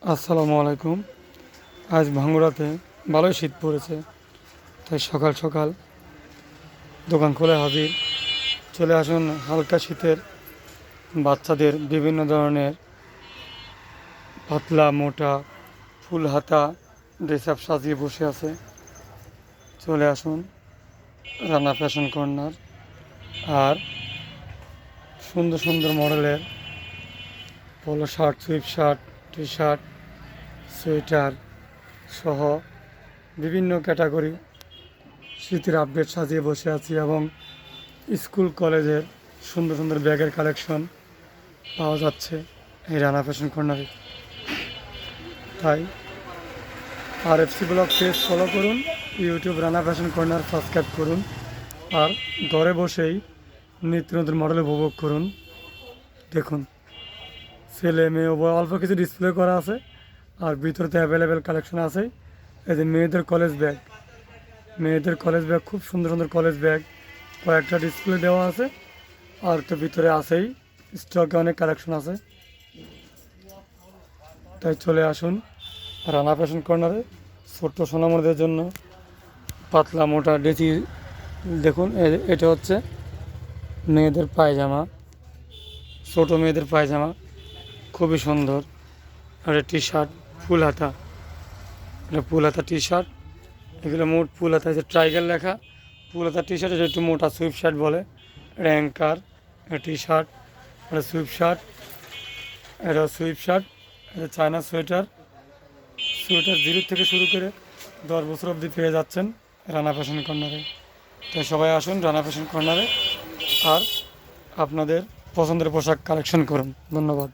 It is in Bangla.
আসসালামু আলাইকুম। আজ ভাঙ্গুড়াতে ভালোই শীত পড়েছে, তাই সকাল সকাল দোকান খুলে হাজির। চলে আসুন, হালকা শীতের বাচ্চাদের বিভিন্ন ধরনের পাতলা মোটা ফুল হাতা ড্রেস আপ সাজিয়ে বসে আছে। চলে আসুন রানা ফ্যাশন কর্নার। আর সুন্দর সুন্দর মডেলের পলো shirt, sweep shirt, T shirt, sweater সহ বিভিন্ন ক্যাটাগরি শীতের আপডেট সাজিয়ে বসে আছি, এবং স্কুল কলেজের সুন্দর সুন্দর ব্যাগের কালেকশন পাওয়া যাচ্ছে এই রানা ফ্যাশন কর্নারে। তাই RFC ব্লগ পেজ ফলো করুন, YouTube Rana fashion corner subscribe করুন, আর ঘরে বসেই নিত্য নতুন মডেল উপভোগ করুন। দেখুন, ছেলে মেয়ে উভয় অল্প কিছু ডিসপ্লে করা আছে, আর ভিতরতে অ্যাভেলেবেল কালেকশন আছে। এই যে মেয়েদের কলেজ ব্যাগ খুব সুন্দর সুন্দর কলেজ ব্যাগ কয়েকটা ডিসপ্লে দেওয়া আছে, আর তো ভিতরে আছেই, স্টকে অনেক কালেকশন আছে। তাই চলে আসুন রানা ফ্যাশন কর্নারে। ছোট্ট সোনামণিদের জন্য পাতলা মোটা ডেচি। দেখুন, এটা হচ্ছে মেয়েদের পায়জামা, ছোটো মেয়েদের পায়জামা, খুবই সুন্দর। আর টি শার্ট ফুল হাতা, এটা ফুল হাতা টি শার্ট। এগুলো মোট ফুল হাতা, যে ট্রাইগাল লেখা ফুল হাতা টি শার্ট। এটা একটু মোটা সুইপ শার্ট বলে। এটা অ্যাঙ্কার টি শার্ট, এটা সুইপ শার্ট, এটা চায়না সোয়েটার। 0 থেকে শুরু করে 10 বছর অবধি পেয়ে যাচ্ছেন রানা ফ্যাশন কর্নারে। তাই সবাই আসুন রানা ফ্যাশন কর্নারে, আর আপনাদের পছন্দের পোশাক কালেকশন করুন। ধন্যবাদ।